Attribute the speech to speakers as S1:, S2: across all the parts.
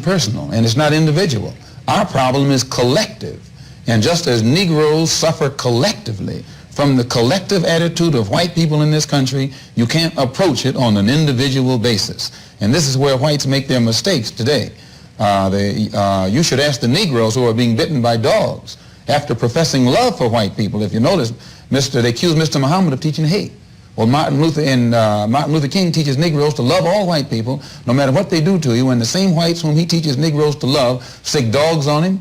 S1: personal and it's not individual. Our problem is collective. And just as Negroes suffer collectively from the collective attitude of white people in this country, you can't approach it on an individual basis. And this is where whites make their mistakes today. You should ask the Negroes who are being bitten by dogs after professing love for white people. If you notice, they accuse Mr. Muhammad of teaching hate. Well, Martin Luther King teaches Negroes to love all white people, no matter what they do to you, and the same whites whom he teaches Negroes to love sick dogs on him,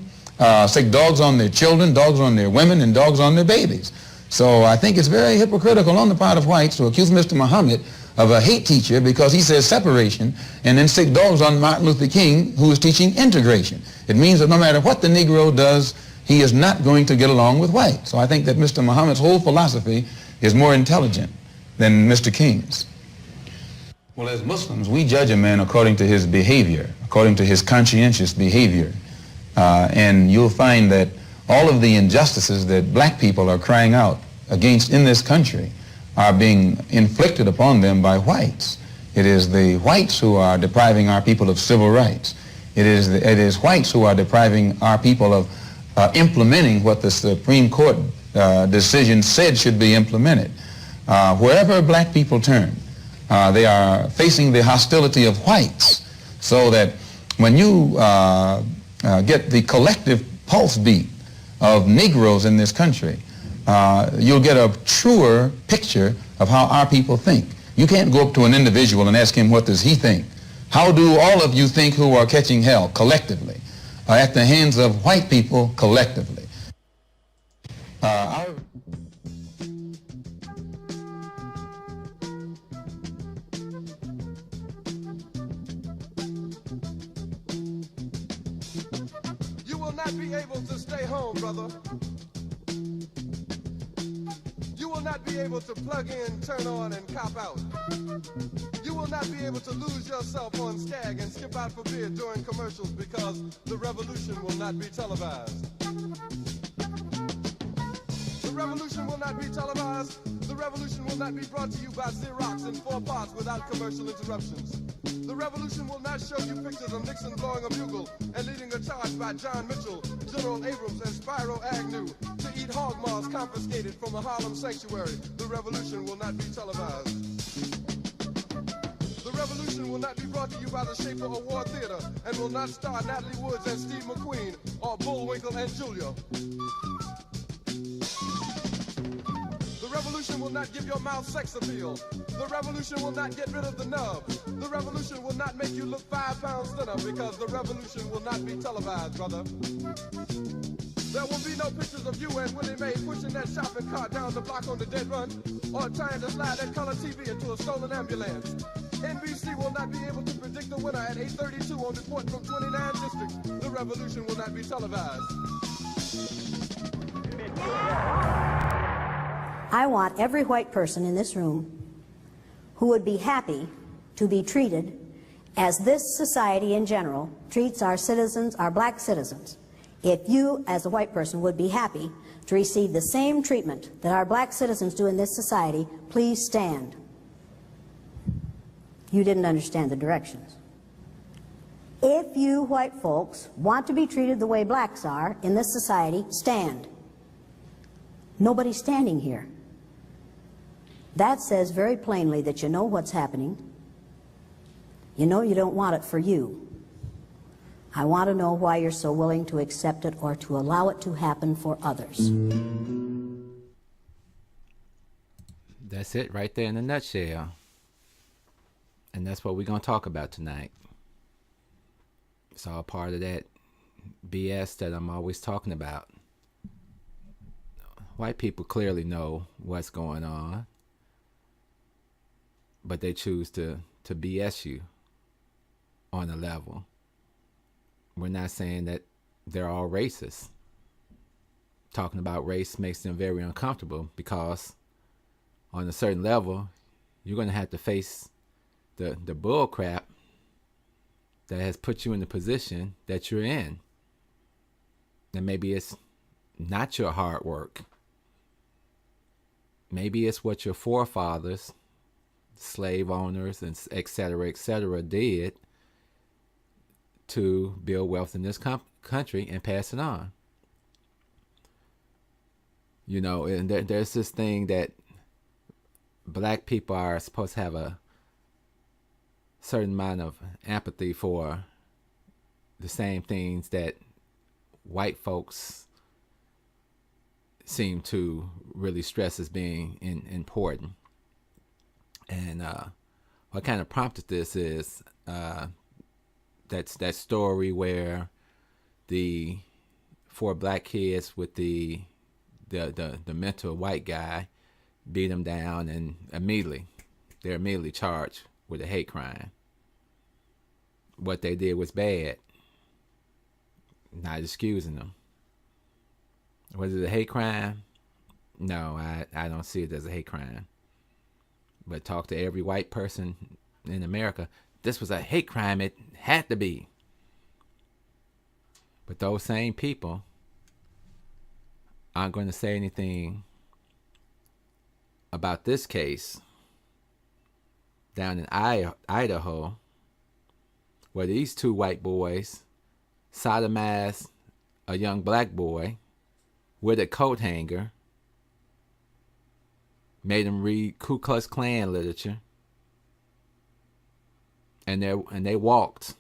S1: sick dogs on their children, dogs on their women, and dogs on their babies. So I think it's very hypocritical on the part of whites to accuse Mr. Muhammad of a hate teacher because he says separation and then sick dogs on Martin Luther King, who is teaching integration. It means that no matter what the Negro does, he is not going to get along with white. So I think that Mr. Muhammad's whole philosophy is more intelligent than Mr. King's. Well, as Muslims, we judge a man according to his behavior, according to his conscientious behavior. And you'll find that all of the injustices that black people are crying out against in this country are being inflicted upon them by whites. It is the whites who are depriving our people of civil rights. It is whites who are depriving our people of implementing what the Supreme Court decision said should be implemented. Wherever black people turn, they are facing the hostility of whites, so that when you get the collective pulse beat of Negroes in this country, you'll get a truer picture of how our people think. You can't go up to an individual and ask him what does he think. How do all of you think who are catching hell collectively at the hands of white people collectively?
S2: You will not be able to stay home, brother. You will not be able to plug in, turn on, and cop out. You will not be able to lose yourself on Skag and skip out for beer during commercials because the revolution will not be televised. The revolution will not be televised. The revolution will not be brought to you by Xerox in 4 parts without commercial interruptions. The revolution will not show you pictures of Nixon blowing a bugle and leading a charge by John Mitchell, General Abrams, and Spyro Agnew to eat hog maws confiscated from a Harlem sanctuary. The revolution will not be televised. The revolution will not be brought to you by the Schaefer Award Theater and will not star Natalie Woods and Steve McQueen or Bullwinkle and Julia. The revolution will not give your mouth sex appeal. The revolution will not get rid of the nub. The revolution will not make you look 5 pounds thinner because the revolution will not be televised, brother. There will be no pictures of you and Willie Mae pushing that shopping cart down the block on the dead run or trying to slide that color TV into a stolen ambulance. NBC will not be able to predict the winner at 8:32 on report from 29 districts. The revolution will not be televised.
S3: I want every white person in this room who would be happy to be treated as this society in general treats our citizens, our black citizens. If you, as a white person, would be happy to receive the same treatment that our black citizens do in this society, please stand. You didn't understand the directions. If you white folks want to be treated the way blacks are in this society, stand. Nobody's standing here. That says very plainly that you know what's happening. You know you don't want it for you. I want to know why you're so willing to accept it or to allow it to happen for others.
S4: That's it right there in a nutshell. And that's what we're going to talk about tonight. It's all part of that BS that I'm always talking about. White people clearly know what's going on, but they choose to BS you on a level. We're not saying that they're all racist. Talking about race makes them very uncomfortable because on a certain level, you're going to have to face the bull crap that has put you in the position that you're in. And maybe it's not your hard work. Maybe it's what your forefathers, slave owners, and et cetera, did to build wealth in this country and pass it on. You know, and there's this thing that black people are supposed to have a certain amount of empathy for the same things that white folks seem to really stress as being important. And what kind of prompted this is that story where the 4 black kids with the mental white guy beat them down, and they're immediately charged with a hate crime. What they did was bad. Not excusing them. Was it a hate crime? No, I don't see it as a hate crime. But talk to every white person in America. This was a hate crime. It had to be. But those same people aren't going to say anything about this case down in Idaho, where these 2 white boys sodomized a young black boy with a coat hanger, made him read Ku Klux Klan literature, and they walked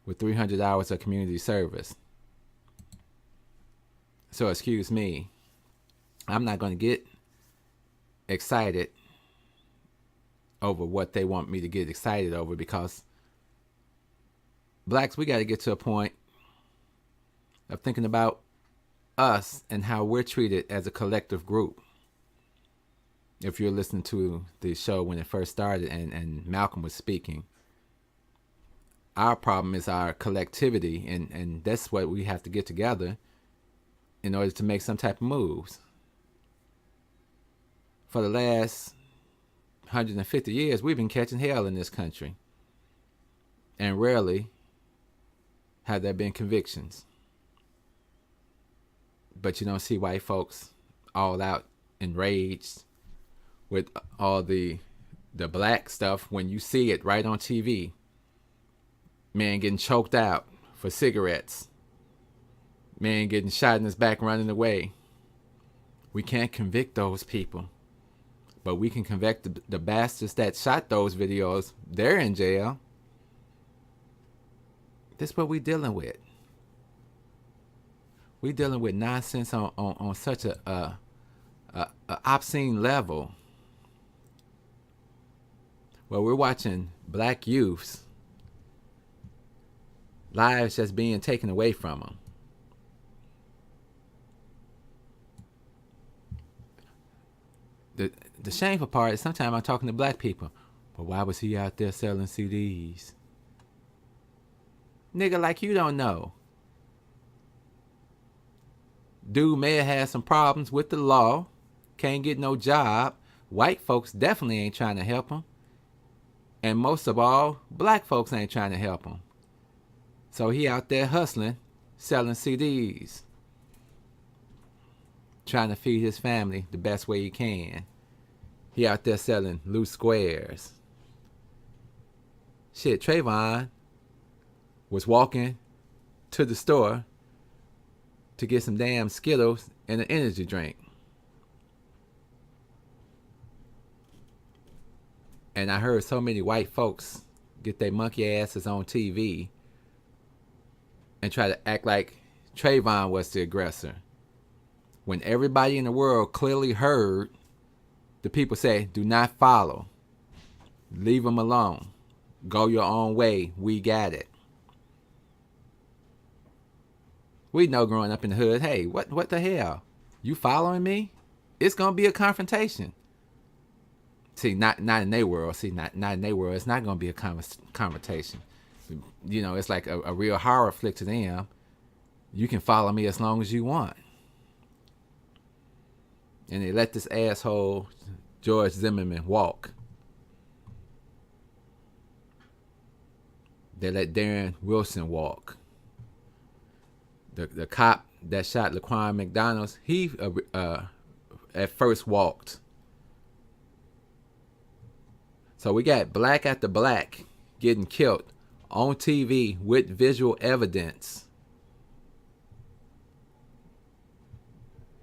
S4: with 300 hours of community service. So excuse me, I'm not going to get excited over what they want me to get excited over, because blacks, we got to get to a point of thinking about us and how we're treated as a collective group. If you're listening to the show when it first started and Malcolm was speaking, our problem is our collectivity, and that's what we have to get together in order to make some type of moves. For the last 150 years, we've been catching hell in this country, and rarely have there been convictions. But you don't see white folks all out enraged with all the black stuff when you see it right on TV. Man getting choked out for cigarettes. Man getting shot in his back running away. We can't convict those people. But we can convict the bastards that shot those videos. They're in jail. This is what we're dealing with. We're dealing with nonsense on such a obscene level. Well, we're watching black youths, lives just being taken away from them. The shameful part is sometimes I'm talking to black people, but why was he out there selling CDs? Nigga, like you don't know. Dude may have had some problems with the law, can't get no job. White folks definitely ain't trying to help him. And most of all, black folks ain't trying to help him. So he out there hustling, selling CDs, trying to feed his family the best way he can. He out there selling loose squares. Shit, Trayvon was walking to the store to get some damn Skittles and an energy drink. And I heard so many white folks get their monkey asses on TV and try to act like Trayvon was the aggressor, when everybody in the world clearly heard the people say, do not follow. Leave them alone. Go your own way. We got it. We know growing up in the hood, hey, what the hell? You following me? It's going to be a confrontation. See, not in their world. See, not in their world. It's not going to be a confrontation. You know, it's like a real horror flick to them. You can follow me as long as you want. And they let this asshole George Zimmerman walk. They let Darren Wilson walk. The cop that shot Laquan McDonald, he at first walked. So we got black after black getting killed on TV with visual evidence.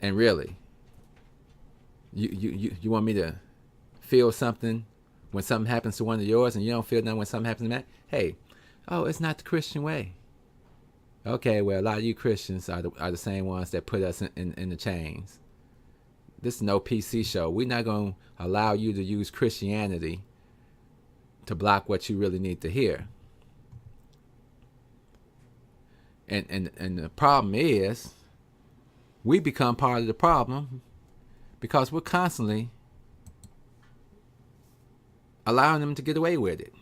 S4: And really, you want me to feel something when something happens to one of yours, and you don't feel nothing when something happens to me? Hey, oh, it's not the Christian way. Okay, well, a lot of you Christians are the same ones that put us in the chains. This is no PC show. We're not going to allow you to use Christianity to block what you really need to hear. And the problem is, we become part of the problem because we're constantly allowing them to get away with it.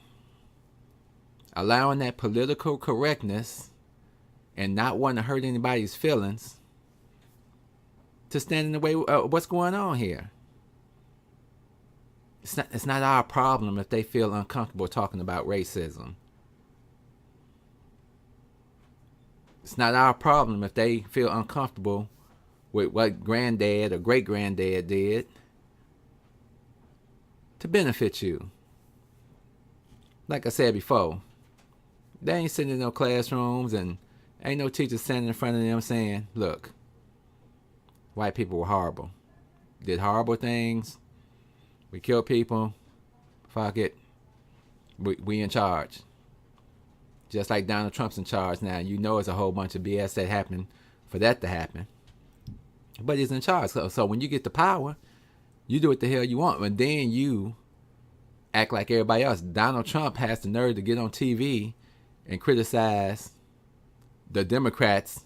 S4: Allowing that political correctness and not wanting to hurt anybody's feelings to stand in the way of what's going on here. It's not our problem if they feel uncomfortable talking about racism. It's not our problem if they feel uncomfortable with what granddad or great-granddad did to benefit you. Like I said before, they ain't sitting in no classrooms and ain't no teacher standing in front of them saying, look, white people were horrible. Did horrible things. We killed people. Fuck it. We in charge. Just like Donald Trump's in charge now. You know it's a whole bunch of BS that happened for that to happen. But he's in charge. So when you get the power, you do what the hell you want. And then you act like everybody else. Donald Trump has the nerve to get on TV and criticize the Democrats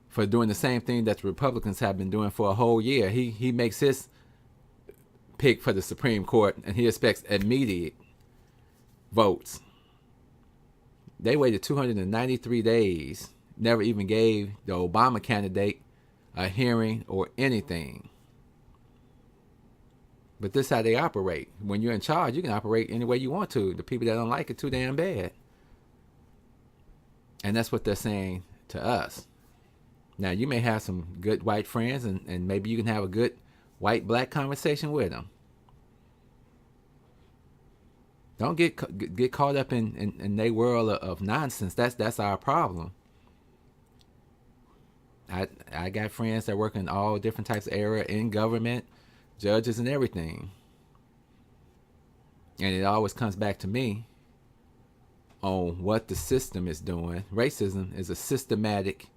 S4: for doing the same thing that the Republicans have been doing for a whole year. He makes his pick for the Supreme Court, and he expects immediate votes. They waited 293 days, never even gave the Obama candidate a hearing or anything. But this is how they operate. When you're in charge, you can operate any way you want to. The people that don't like it too damn bad. And that's what they're saying to us. Now, you may have some good white friends, and maybe you can have a good white-black conversation with them. Don't get caught up in their world of nonsense. That's our problem. I got friends that work in all different types of area in government, judges and everything. And it always comes back to me on what the system is doing. Racism is a systematic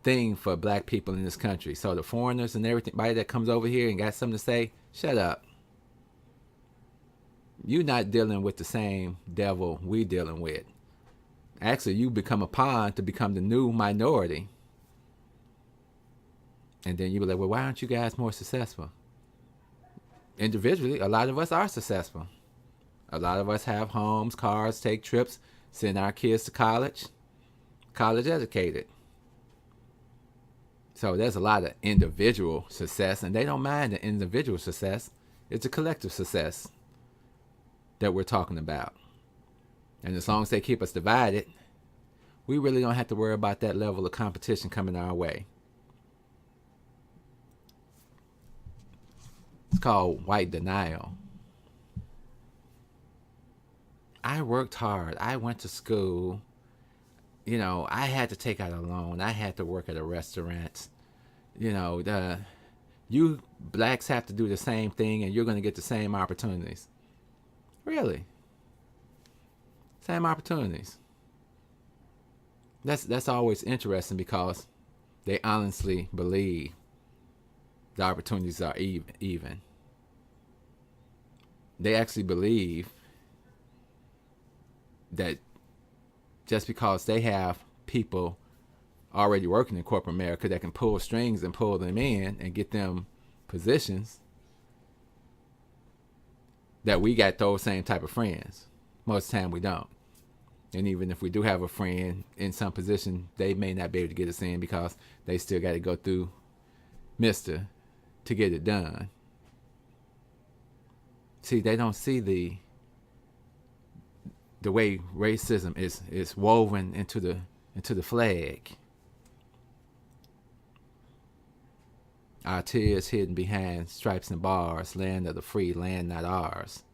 S4: thing for black people in this country. So the foreigners and everybody that comes over here and got something to say, shut up. You're not dealing with the same devil we dealing with. Actually, you become a pawn to become the new minority. And then you be like, well, why aren't you guys more successful? Individually, a lot of us are successful. A lot of us have homes, cars, take trips, send our kids to college educated. So there's a lot of individual success, and they don't mind the individual success. It's a collective success that we're talking about. And as long as they keep us divided, we really don't have to worry about that level of competition coming our way. It's called white denial. I worked hard. I went to school. You know, I had to take out a loan. I had to work at a restaurant. You know, you blacks have to do the same thing, and you're going to get the same opportunities. Really? Same opportunities. That's always interesting because they honestly believe the opportunities are even. They actually believe that just because they have people already working in corporate America that can pull strings and pull them in and get them positions, that we got those same type of friends. Most of the time we don't. And even if we do have a friend in some position, they may not be able to get us in because they still got to go through Mr. to get it done. See, they don't see the way racism is woven into the flag. Our tears hidden behind stripes and bars, land of the free, land not ours.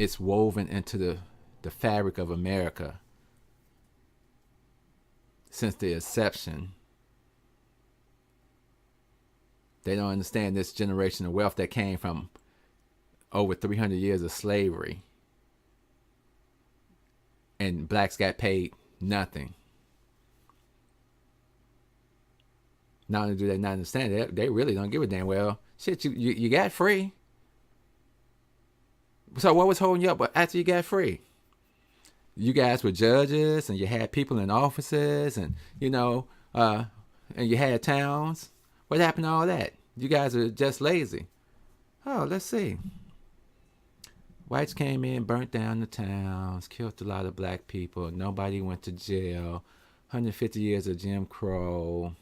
S4: it's woven into the fabric of America since the inception. They don't understand this generational wealth that came from over 300 years of slavery. And blacks got paid nothing. Not only do they not understand it, they really don't give a damn. Well, shit, you got free. So what was holding you up after you got free? You guys were judges, and you had people in offices, and and you had towns. What happened to all that? You guys are just lazy. Oh, let's see. Whites came in, burnt down the towns, killed a lot of black people. Nobody went to jail. 150 years of Jim Crow.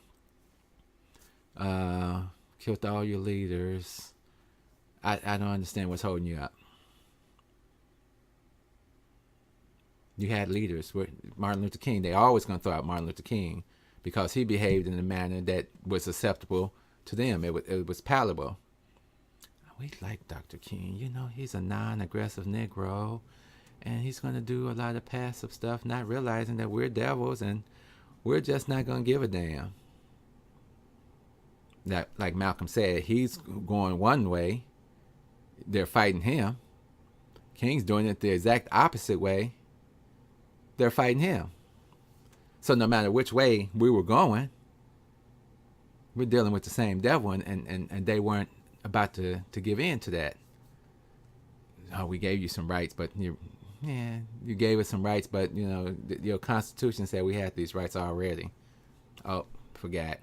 S4: Killed all your leaders. I don't understand what's holding you up. You had leaders. Martin Luther King, they always going to throw out Martin Luther King because he behaved in a manner that was acceptable to them. It was palatable. We like Dr. King. He's a non-aggressive Negro, and he's going to do a lot of passive stuff, not realizing that we're devils and we're just not going to give a damn. That, like Malcolm said, he's going one way. They're fighting him. King's doing it the exact opposite way. They're fighting him. So no matter which way we were going, we're dealing with the same devil, and they weren't about to give in to that. Oh, we gave you some rights, but you gave us some rights, but your Constitution said we had these rights already. Oh, forgot.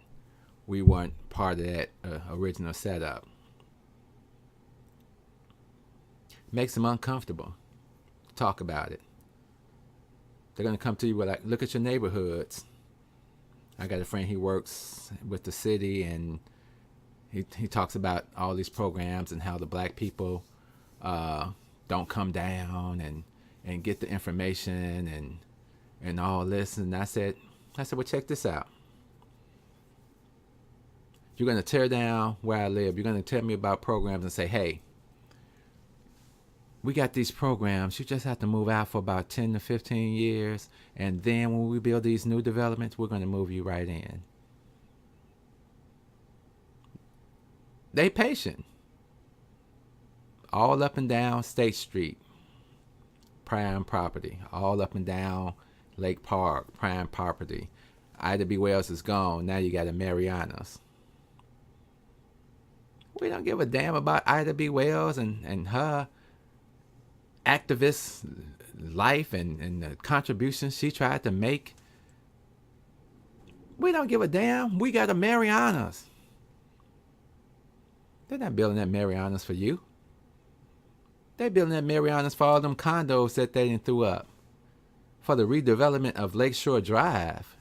S4: We weren't part of that original setup. Makes them uncomfortable. Talk about it. They're going to come to you with, like, look at your neighborhoods. I got a friend, he works with the city, and he talks about all these programs and how the black people don't come down and get the information and all this. And I said, well, check this out. You're going to tear down where I live. You're going to tell me about programs and say, hey, we got these programs. You just have to move out for about 10 to 15 years. And then when we build these new developments, we're going to move you right in. They patient. All up and down State Street, prime property. All up and down Lake Park, prime property. Ida B. Wells is gone. Now you got a Marianas. We don't give a damn about Ida B. Wells and her activist life and the contributions she tried to make. We don't give a damn. We got a Marianas. They're not building that Marianas for you. They're building that Marianas for all them condos that they done threw up. For the redevelopment of Lakeshore Drive.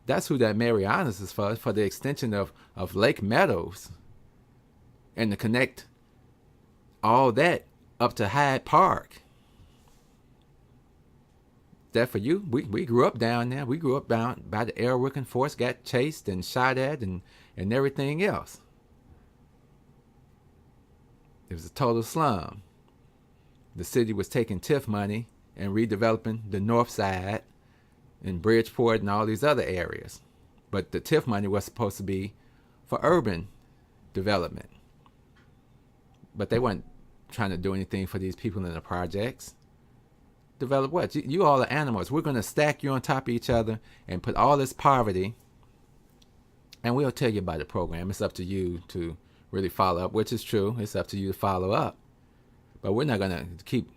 S4: That's who that Marianas is for the extension of Lake Meadows. And to connect all that up to Hyde Park. That for you? We grew up down there. We grew up down by the air working force, got chased and shot at and everything else. It was a total slum. The city was taking TIF money and redeveloping the north side and Bridgeport and all these other areas. But the TIF money was supposed to be for urban development. But they weren't trying to do anything for these people in the projects. Develop what? You all are animals. We're going to stack you on top of each other and put all this poverty. And we'll tell you about the program. It's up to you to really follow up, which is true. It's up to you to follow up. But we're not going to keep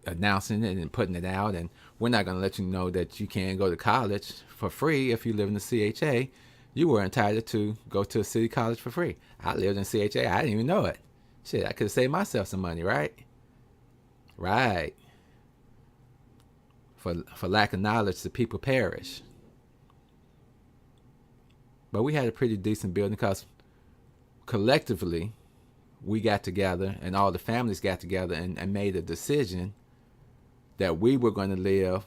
S4: announcing it and putting it out. And we're not going to let you know that you can't go to college for free if you live in the CHA. You were entitled to go to a city college for free. I lived in CHA. I didn't even know it. Shit, I could have saved myself some money, right? Right. For lack of knowledge, the people perish. But we had a pretty decent building because collectively we got together and all the families got together and made a decision that we were going to live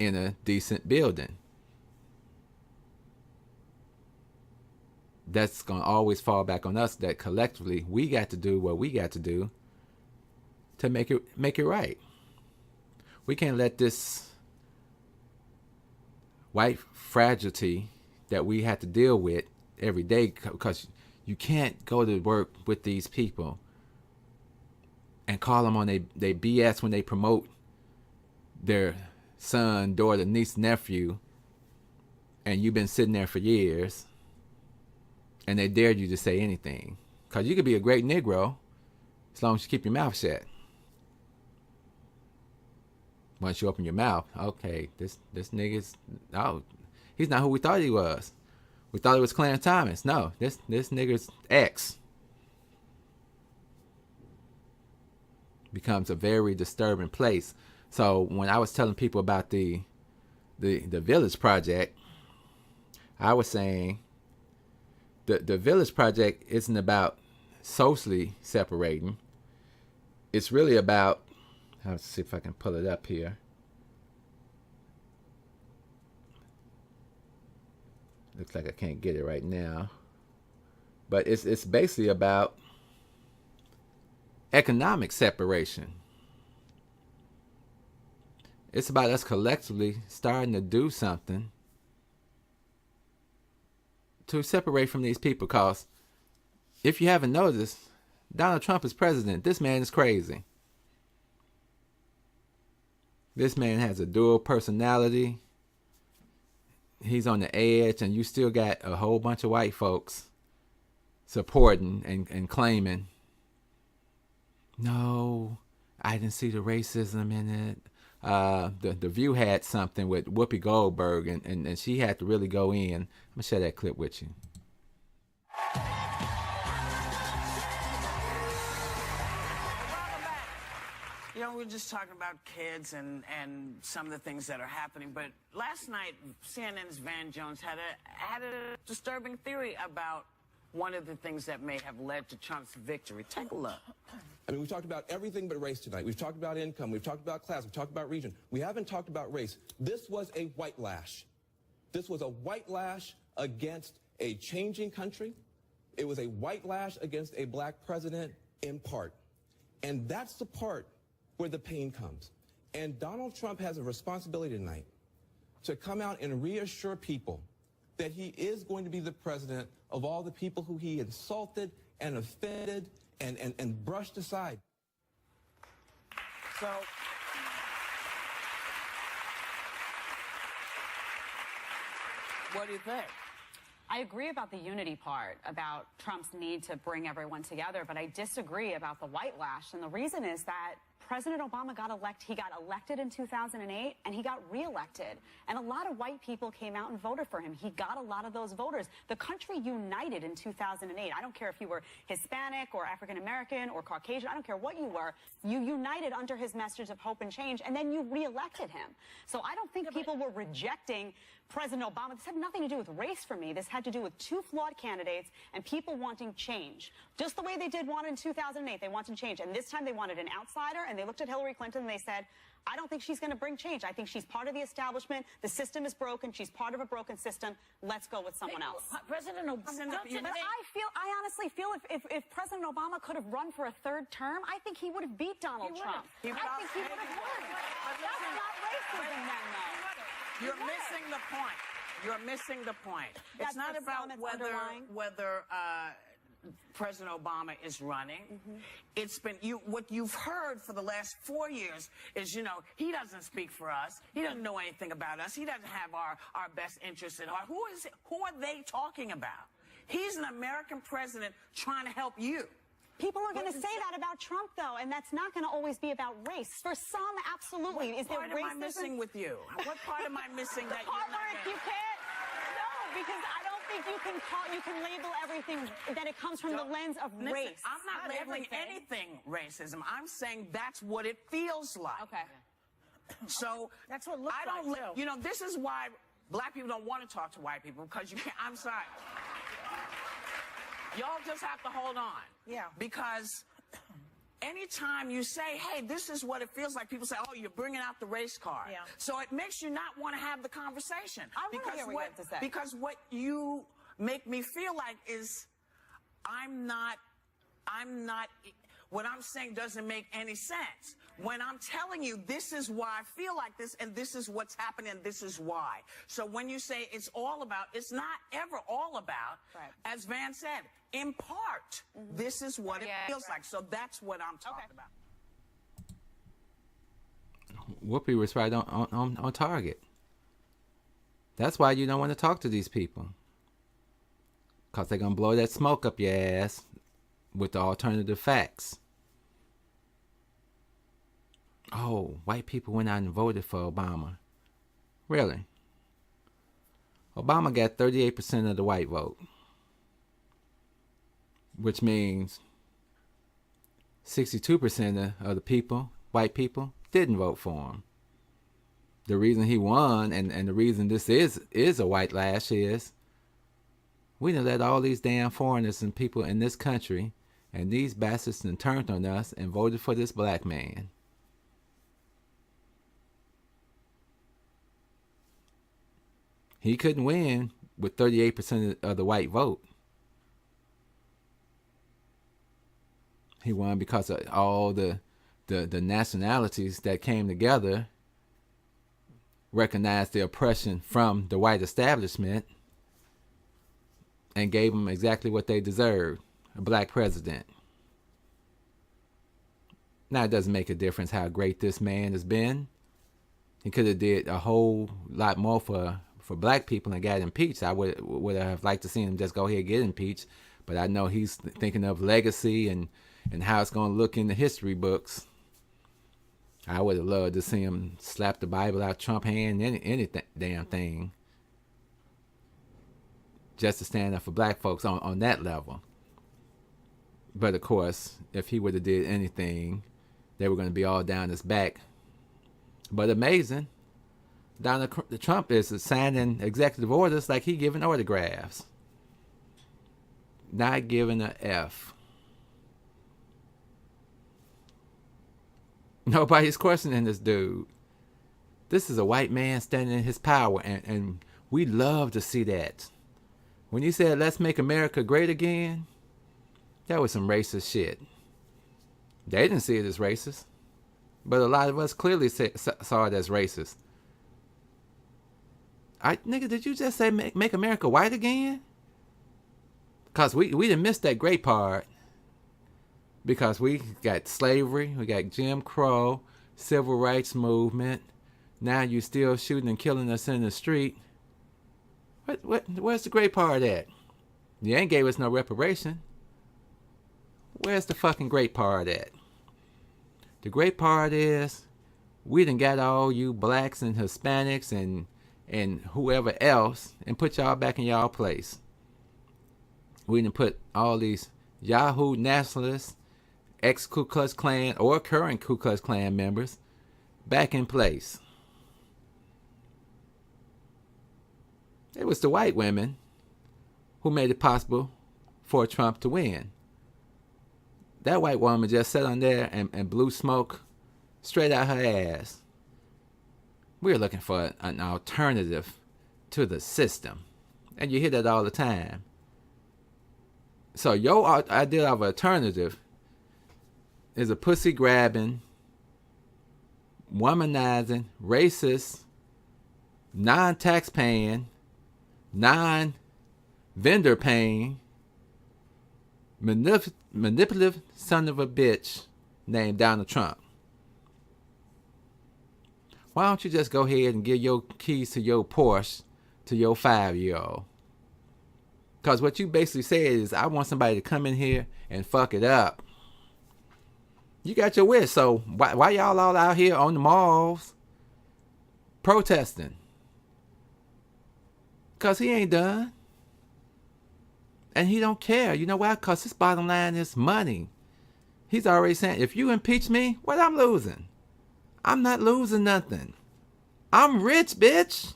S4: in a decent building. That's going to always fall back on us, that collectively we got to do what we got to do to make it right. We can't let this white fragility that we have to deal with every day, because you can't go to work with these people and call them on they BS when they promote their son, daughter, niece, nephew, and you've been sitting there for years and they dared you to say anything. Because you could be a great Negro as long as you keep your mouth shut. Once you open your mouth, okay, this nigga's, oh, he's not who we thought he was. We thought it was Clarence Thomas. No, this nigga's X. Becomes a very disturbing place. So when I was telling people about the Village Project, I was saying the Village Project isn't about socially separating. It's really about, let's see if I can pull it up here. Looks like I can't get it right now. But it's basically about economic separation. It's about us collectively starting to do something to separate from these people. Because if you haven't noticed, Donald Trump is president. This man is crazy. This man has a dual personality. He's on the edge, and you still got a whole bunch of white folks supporting and claiming, no, I didn't see the racism in it. The View had something with Whoopi Goldberg, and she had to really go in. I'm going to share that clip with you.
S5: You know, we're just talking about kids and some of the things that are happening. But last night, CNN's Van Jones had a disturbing theory about one of the things that may have led to Trump's victory. Take a look.
S6: I mean, we've talked about everything but race tonight. We've talked about income. We've talked about class. We've talked about region. We haven't talked about race. This was a white lash. This was a white lash against a changing country. It was a white lash against a black president in part. And that's the part where the pain comes. And Donald Trump has a responsibility tonight to come out and reassure people that he is going to be the president of all the people who he insulted and offended and brushed aside.
S5: So, what do you think?
S7: I agree about the unity part, about Trump's need to bring everyone together, but I disagree about the white lash. And the reason is that President Obama got elected in 2008, and he got reelected. And a lot of white people came out and voted for him. He got a lot of those voters. The country united in 2008. I don't care if you were Hispanic or African American or Caucasian. I don't care what you were. You united under his message of hope and change, and then you reelected him. So I don't think people were rejecting President Obama. This had nothing to do with race for me. This had to do with two flawed candidates and people wanting change. Just the way they did want in 2008. They wanted change. And this time they wanted an outsider, and they looked at Hillary Clinton and they said, I don't think she's going to bring change. I think she's part of the establishment. The system is broken. She's part of a broken system. Let's go with someone else.
S5: President Obama,
S7: I honestly feel if President Obama could have run for a third term, I think he would have beat Donald Trump. I think he would have won. That's not racism then, though.
S5: You're missing the point. You're missing the point. It's not about whether President Obama is running. Mm-hmm. It's been what you've heard for the last 4 years is, you know, he doesn't speak for us. He doesn't know anything about us. He doesn't have our best interests at heart. Who are they talking about? He's an American president trying to help you.
S7: People are going to say that about Trump, though, and that's not going to always be about race. For some, absolutely.
S5: What part am I missing with you? What part am I missing that
S7: you're not getting? You can't. No, because I don't think you can label everything that it comes from the lens of race.
S5: I'm not labeling anything racism. I'm saying that's what it feels like.
S7: Okay.
S5: So
S7: that's what it looks like, too.
S5: You know, this is why black people don't want to talk to white people, because you can't. I'm sorry. Y'all just have to hold on.
S7: Yeah.
S5: Because anytime you say, hey, this is what it feels like, people say, oh, you're bringing out the race card. Yeah. So it makes you not want to have the conversation.
S7: I want to hear what you have to say.
S5: Because what you make me feel like is I'm not, What I'm saying doesn't make any sense. When I'm telling you this is why I feel like this and this is what's happening and this is why. So when you say it's all about, it's not ever all about, as Van said, in part, this is what it feels like. So that's what I'm talking about.
S4: Whoopi was right on target. That's why you don't want to talk to these people. Because they're going to blow that smoke up your ass with the alternative facts. Oh, white people went out and voted for Obama. Really? Obama got 38% of the white vote. Which means 62% of the people, white people, didn't vote for him. The reason he won and the reason this is a white lash is we done let all these damn foreigners and people in this country and these bastards done turned on us and voted for this black man. He couldn't win with 38% of the white vote. He won because of all the nationalities that came together, recognized the oppression from the white establishment, and gave them exactly what they deserved, a black president. Now, it doesn't make a difference how great this man has been. He could have did a whole lot more for black people and got impeached. I would have liked to see him just go ahead and get impeached, but I know he's thinking of legacy and how it's going to look in the history books. I would have loved to see him slap the Bible out Trump's hand, any damn thing, just to stand up for black folks on that level. But of course, if he would have did anything, they were going to be all down his back. But amazing, Donald Trump is signing executive orders like he giving autographs, not giving a F. Nobody's questioning this dude. This is a white man standing in his power, and we love to see that. When you said, let's make America great again, that was some racist shit. They didn't see it as racist, but a lot of us clearly saw it as racist. Nigga, did you just say make America white again? Because we didn't miss that great part. Because we got slavery, we got Jim Crow, civil rights movement. Now you still shooting and killing us in the street. Where's the great part at? You ain't gave us no reparation. Where's the fucking great part at? The great part is we done got all you blacks and Hispanics and whoever else and put y'all back in y'all place. We done put all these Yahoo nationalists, ex-Ku Klux Klan or current Ku Klux Klan members back in place. It was the white women who made it possible for Trump to win. That white woman just sat on there and blew smoke straight out her ass. We're looking for an alternative to the system. And you hear that all the time. So your idea of alternative is a pussy-grabbing, womanizing, racist, non-tax-paying, non-vendor-paying, manipulative son of a bitch named Donald Trump. Why don't you just go ahead and give your keys to your Porsche to your 5-year-old? Because what you basically said is, I want somebody to come in here and fuck it up. You got your wish, so why y'all all out here on the malls protesting? Because he ain't done. And he don't care. You know why? Because his bottom line is money. He's already saying, if you impeach me, what I'm losing? I'm not losing nothing. I'm rich, bitch.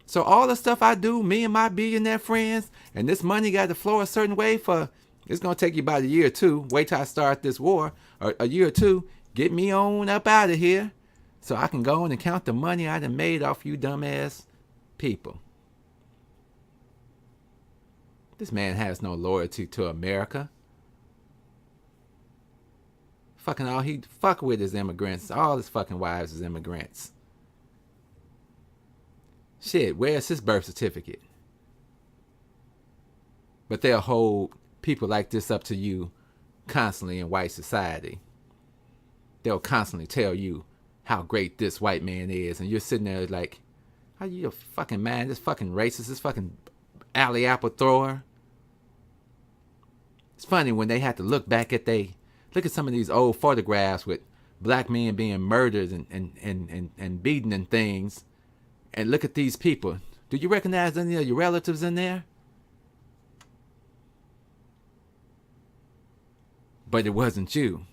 S4: So all the stuff I do, me and my billionaire friends, and this money got to flow a certain way for, it's going to take you about a year or two. Wait till I start this war, or a year or two. Get me on up out of here so I can go on and count the money I done made off you dumbass people. This man has no loyalty to America. Fucking all he fuck with is immigrants. All his fucking wives is immigrants. Shit, where's his birth certificate? But they'll hold people like this up to you constantly in white society. They'll constantly tell you how great this white man is, and you're sitting there like, are you a fucking man? This fucking racist, this fucking alley apple thrower. It's funny when they have to look at some of these old photographs with black men being murdered and beaten and things, and look at these people. Do you recognize any of your relatives in there? But it wasn't you.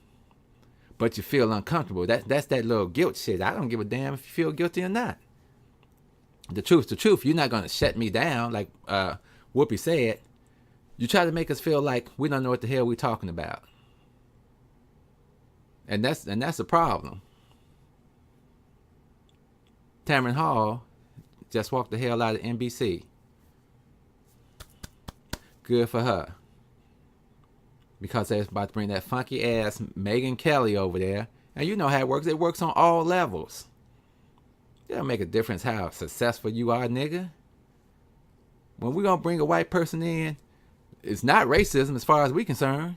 S4: But you feel uncomfortable. That's that little guilt shit. I don't give a damn if you feel guilty or not. The truth's the truth. You're not going to shut me down like Whoopi said. You try to make us feel like we don't know what the hell we're talking about. And that's a problem. Tamron Hall just walked the hell out of NBC. Good for her. Because they're about to bring that funky ass Megyn Kelly over there. And you know how it works. It works on all levels. It don't make a difference how successful you are, nigga. When we gonna bring a white person in, it's not racism as far as we concerned.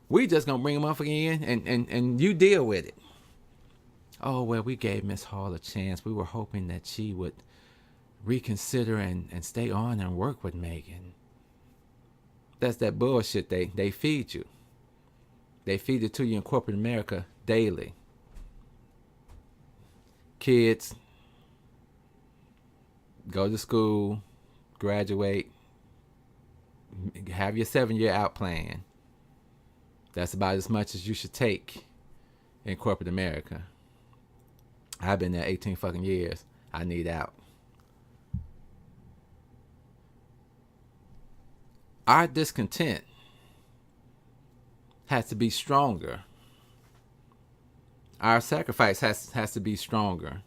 S4: We just gonna bring a motherfucker in and you deal with it. Oh, well, we gave Miss Hall a chance. We were hoping that she would reconsider and stay on and work with Megyn. That's that bullshit they feed you. They feed it to you in corporate America daily. Kids, go to school, graduate, have your 7-year out plan. That's about as much as you should take in corporate America. I've been there 18 fucking years. I need out. Our discontent has to be stronger. Our sacrifice has to be stronger.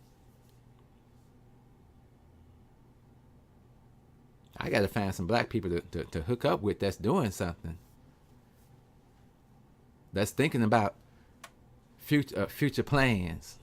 S4: I got to find some black people to hook up with that's doing something. That's thinking about future plans.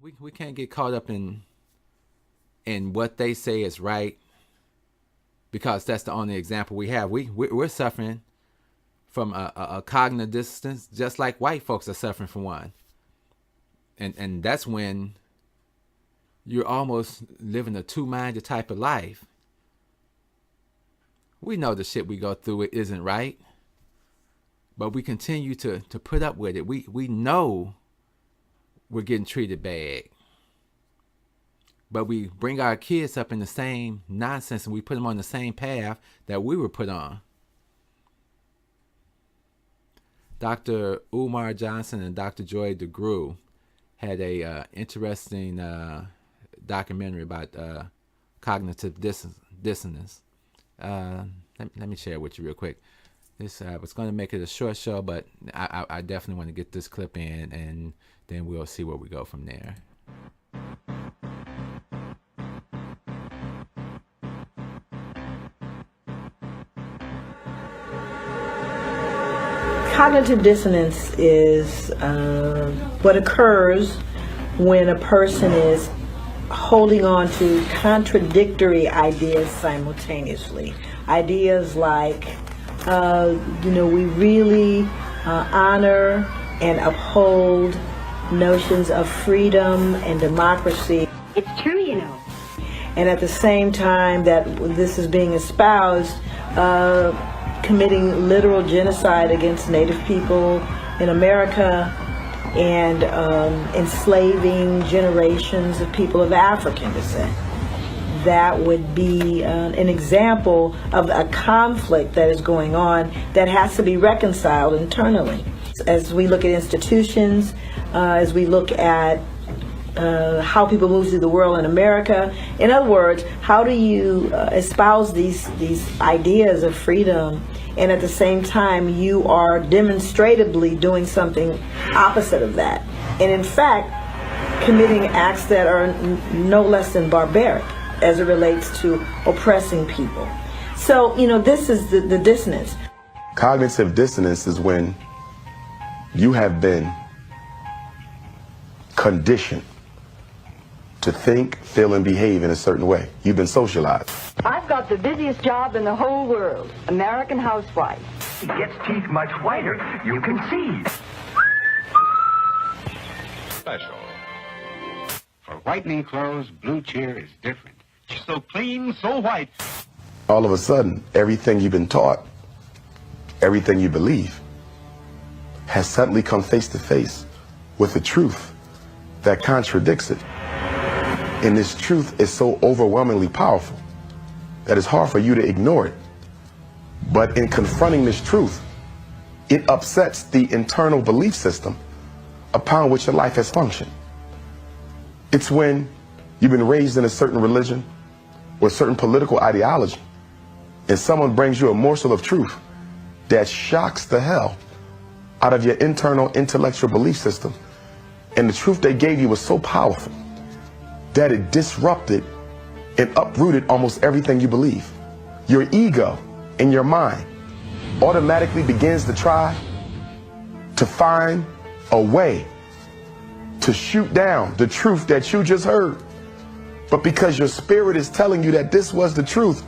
S4: We can't get caught up in what they say is right, because that's the only example we have. We're suffering from a cognitive dissonance, just like white folks are suffering from one. And that's when you're almost living a two-minded type of life. We know the shit we go through, it isn't right, but we continue to put up with it. We know we're getting treated bad, but we bring our kids up in the same nonsense and we put them on the same path that we were put on. Dr. Umar Johnson and Dr. Joy DeGruy had a interesting documentary about cognitive dissonance. Let me share it with you real quick. This was going to make it a short show, but I definitely want to get this clip in, and then we'll see where we go from there.
S8: Cognitive dissonance is what occurs when a person is holding on to contradictory ideas simultaneously. Ideas like, we really honor and uphold notions of freedom and democracy.
S3: It's true, you know.
S8: And at the same time that this is being espoused, committing literal genocide against Native people in America and enslaving generations of people of African descent. That would be an example of a conflict that is going on that has to be reconciled internally. As we look at institutions, as we look at how people move through the world in America. In other words, how do you espouse these ideas of freedom, and at the same time you are demonstratively doing something opposite of that, and in fact committing acts that are no less than barbaric as it relates to oppressing people. So, this is the dissonance.
S9: Cognitive dissonance is when you have been conditioned to think, feel, and behave in a certain way. You've been socialized.
S10: I've got the busiest job in the whole world, American housewife.
S11: It gets teeth much whiter, you can see.
S12: Special. For whitening clothes, Blue Cheer is different. So clean, so white.
S9: All of a sudden, everything you've been taught, everything you believe, has suddenly come face to face with a truth that contradicts it. And this truth is so overwhelmingly powerful that it's hard for you to ignore it. But in confronting this truth, it upsets the internal belief system upon which your life has functioned. It's when you've been raised in a certain religion or a certain political ideology, and someone brings you a morsel of truth that shocks the hell out of your internal intellectual belief system. And the truth they gave you was so powerful that it disrupted and uprooted almost everything you believe. Your ego and your mind automatically begins to try to find a way to shoot down the truth that you just heard. But because your spirit is telling you that this was the truth,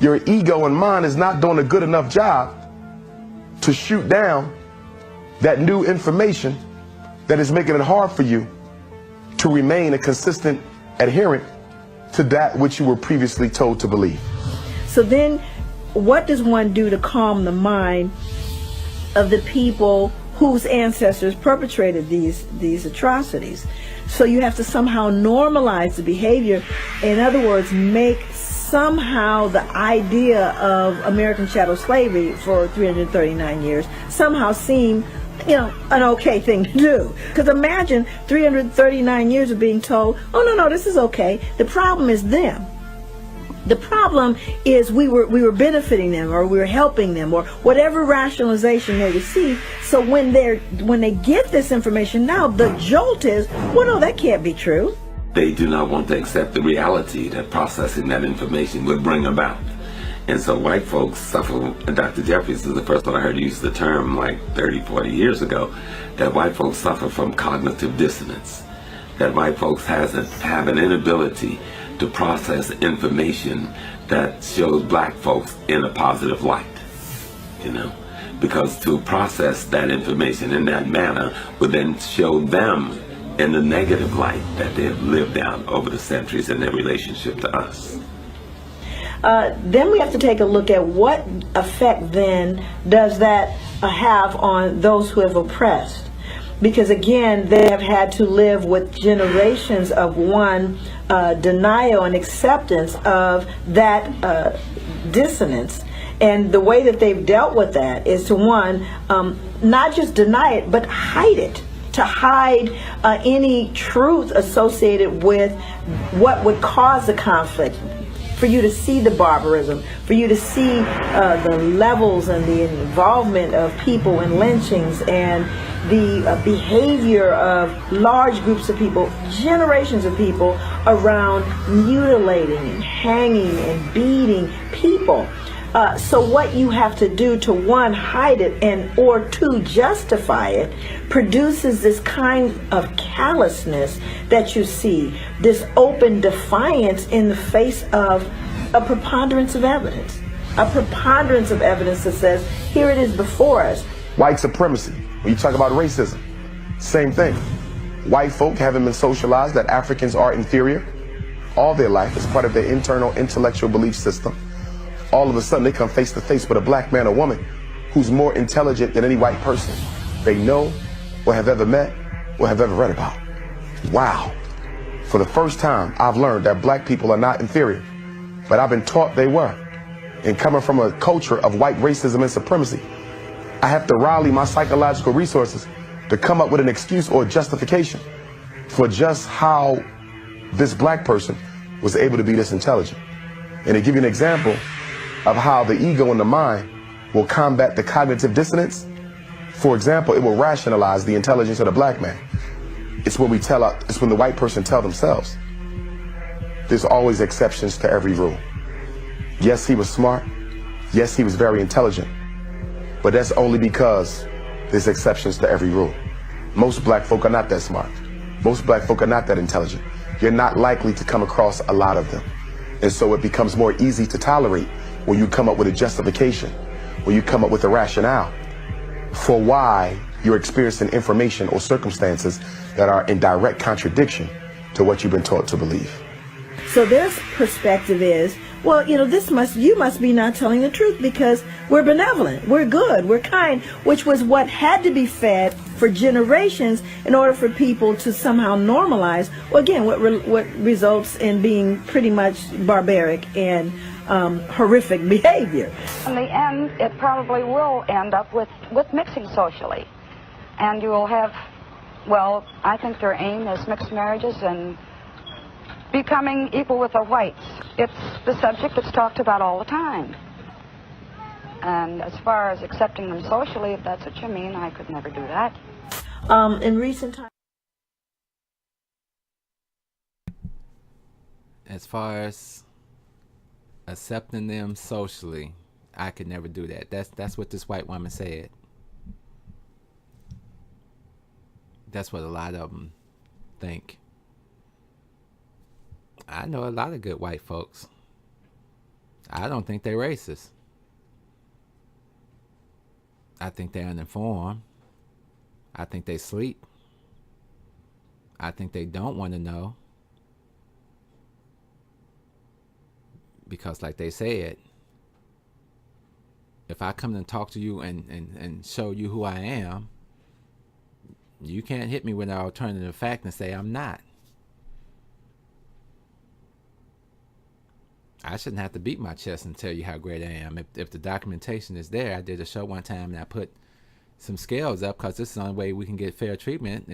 S9: your ego and mind is not doing a good enough job to shoot down that new information that is making it hard for you to remain a consistent adherent to that which you were previously told to believe.
S8: So then, what does one do to calm the mind of the people whose ancestors perpetrated these atrocities? So you have to somehow normalize the behavior. In other words, make somehow the idea of American chattel slavery for 339 years somehow seem, an okay thing to do. Because imagine 339 years of being told, oh, no, this is okay. The problem is them. The problem is we were benefiting them, or we were helping them, or whatever rationalization they receive. So when they get this information now, the jolt is, well, no, that can't be true.
S13: They do not want to accept the reality that processing that information would bring about. And so white folks suffer. Dr. Jeffries is the first one I heard use the term like 30, 40 years ago, that white folks suffer from cognitive dissonance. that white folks have an inability to process information that shows black folks in a positive light, you know, because to process that information in that manner would then show them in the negative light that they have lived out over the centuries in their relationship to us.
S8: Then we have to take a look at what effect then does that have on those who have oppressed. Because again, they have had to live with generations of denial and acceptance of that dissonance. And the way that they've dealt with that is to not just deny it, but hide it. To hide any truth associated with what would cause the conflict. For you to see the barbarism, for you to see the levels and the involvement of people in lynchings and the behavior of large groups of people, generations of people around mutilating and hanging and beating people. So what you have to do to hide it or to justify it produces this kind of callousness that you see, this open defiance in the face of a preponderance of evidence. A preponderance of evidence that says, here it is before us.
S9: White supremacy. When you talk about racism, same thing. White folk haven't been socialized that Africans are inferior all their life as part of their internal intellectual belief system. All of a sudden they come face to face with a black man or woman who's more intelligent than any white person they know or have ever met or have ever read about. Wow. For the first time, I've learned that black people are not inferior, but I've been taught they were. And coming from a culture of white racism and supremacy, I have to rally my psychological resources to come up with an excuse or justification for just how this black person was able to be this intelligent. And to give you an example of how the ego and the mind will combat the cognitive dissonance, for example, it will rationalize the intelligence of the black man. It's when the white person tell themselves, there's always exceptions to every rule. Yes, he was smart. Yes, he was very intelligent. But that's only because there's exceptions to every rule. Most black folk are not that smart. Most black folk are not that intelligent. You're not likely to come across a lot of them. And so it becomes more easy to tolerate when you come up with a justification, when you come up with a rationale for why you're experiencing information or circumstances that are in direct contradiction to what you've been taught to believe.
S8: So their perspective is, well, you must be not telling the truth because we're benevolent, we're good, we're kind, which was what had to be fed for generations in order for people to somehow normalize, well, again, what results in being pretty much barbaric and horrific behavior.
S10: In the end, it probably will end up with mixing socially. And you will have, well, I think their aim is mixed marriages and becoming equal with the whites. It's the subject that's talked about all the time. And as far as accepting them socially, if that's what you mean, I could never do that.
S8: In recent times,
S4: as far as accepting them socially, I could never do that. That's what this white woman said. That's what a lot of them think. I know a lot of good white folks. I don't think they're racist. I think they're uninformed. I think they sleep. I think they don't want to know. Because like they said, if I come and talk to you and show you who I am, you can't hit me with an alternative fact and say I'm not. I shouldn't have to beat my chest and tell you how great I am. If the documentation is there, I did a show one time and I put some scales up because this is the only way we can get fair treatment.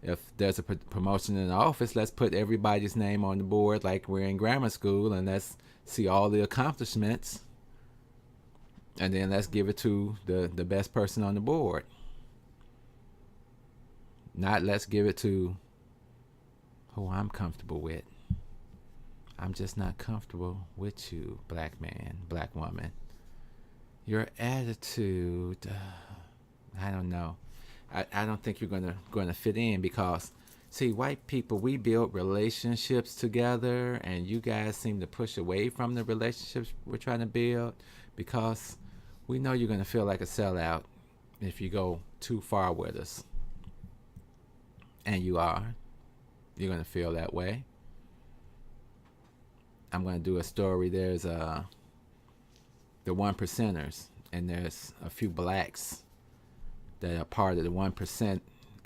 S4: If there's a promotion in the office, let's put everybody's name on the board like we're in grammar school and let's see all the accomplishments. And then let's give it to the best person on the board. Not let's give it to who I'm comfortable with. I'm just not comfortable with you, black man, black woman. Your attitude, I don't know. I don't think you're gonna fit in because See, white people, we build relationships together, and you guys seem to push away from the relationships we're trying to build because we know you're going to feel like a sellout if you go too far with us. And you are. You're going to feel that way. I'm going to do a story. There's the one percenters, and there's a few blacks that are part of the 1%,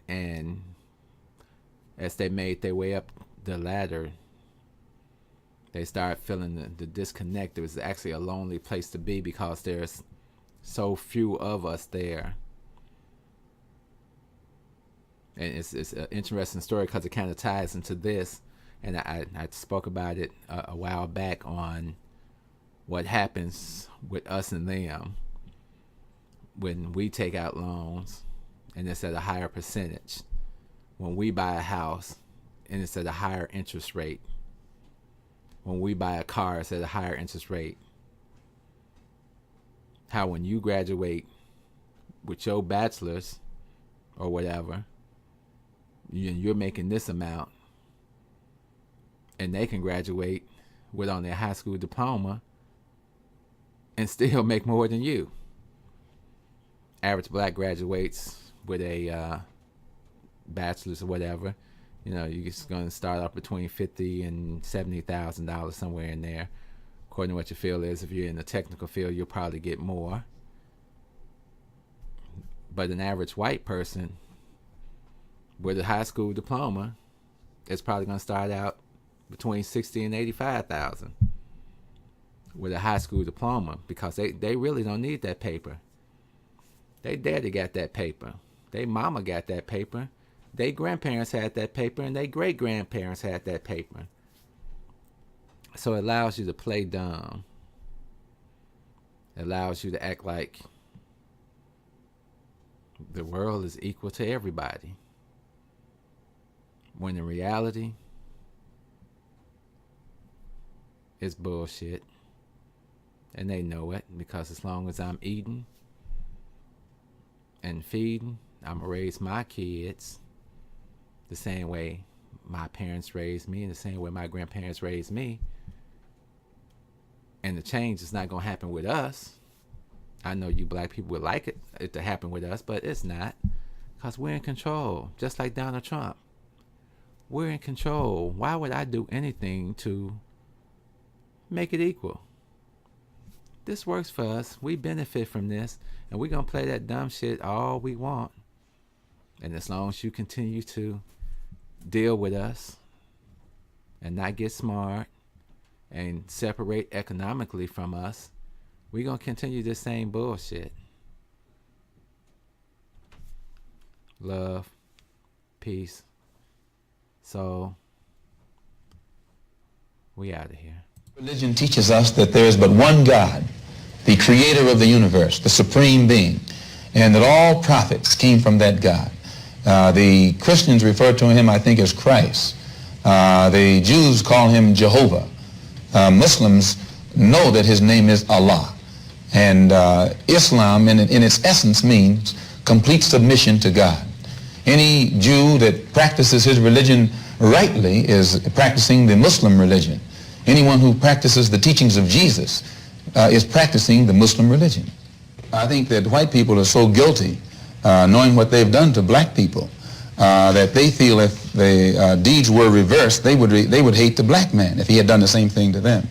S4: and as they made their way up the ladder, they started feeling the disconnect. It was actually a lonely place to be because there's so few of us there. And it's an interesting story because it kind of ties into this. And I spoke about it a while back on what happens with us and them when we take out loans and it's at a higher percentage. When we buy a house and it's at a higher interest rate. When we buy a car, it's at a higher interest rate. How when you graduate with your bachelor's or whatever, you're making this amount, and they can graduate with on their high school diploma and still make more than you. Average black graduates with a bachelor's or whatever, you're just going to start off between $50,000 and $70,000 somewhere in there, according to what your field is. If you're in the technical field, you'll probably get more. But an average white person with a high school diploma is probably going to start out between $60,000 and $85,000 with a high school diploma, because they really don't need that paper. They daddy got that paper. They mama got that paper. They grandparents had that paper, and they great grandparents had that paper. So it allows you to play dumb. It allows you to act like the world is equal to everybody, when in reality, it's bullshit. And they know it, because as long as I'm eating and feeding, I'm gonna raise my kids the same way my parents raised me, and the same way my grandparents raised me. And the change is not gonna happen with us. I know you black people would like it to happen with us, but it's not, because we're in control, just like Donald Trump. We're in control. Why would I do anything to make it equal? This works for us. We benefit from this, and we're going to play that dumb shit all we want. And as long as you continue to deal with us and not get smart and separate economically from us, we're going to continue this same bullshit. Love, peace. So, we out of here.
S1: Religion teaches us that there is but one God, the creator of the universe, the supreme being, and that all prophets came from that God. The Christians refer to him, I think, as Christ. The Jews call him Jehovah. Muslims know that his name is Allah. And Islam, in its essence, means complete submission to God. Any Jew that practices his religion rightly is practicing the Muslim religion. Anyone who practices the teachings of Jesus is practicing the Muslim religion. I think that white people are so guilty, knowing what they've done to black people, that they feel if the deeds were reversed, they would hate the black man if he had done the same thing to them.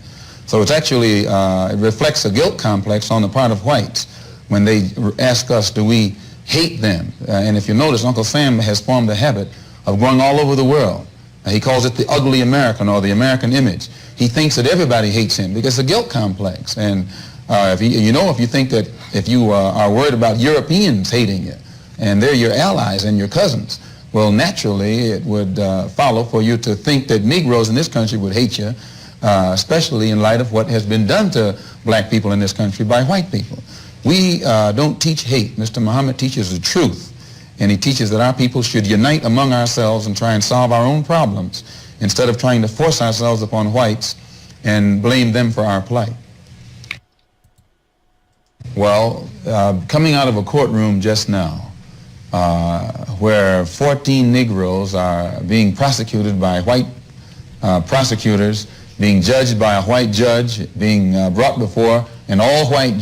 S1: So it's actually, it reflects a guilt complex on the part of whites when they ask us, do we hate them? And if you notice, Uncle Sam has formed a habit of going all over the world. He calls it the ugly American, or the American image. He thinks that everybody hates him because it's a guilt complex. And if you think that if you are worried about Europeans hating you, and they're your allies and your cousins, well, naturally it would follow for you to think that Negroes in this country would hate you, especially in light of what has been done to black people in this country by white people. We don't teach hate. Mr. Muhammad teaches the truth. And he teaches that our people should unite among ourselves and try and solve our own problems instead of trying to force ourselves upon whites and blame them for our plight. Well, coming out of a courtroom just now, where 14 Negroes are being prosecuted by white prosecutors, being judged by a white judge, being brought before an all-white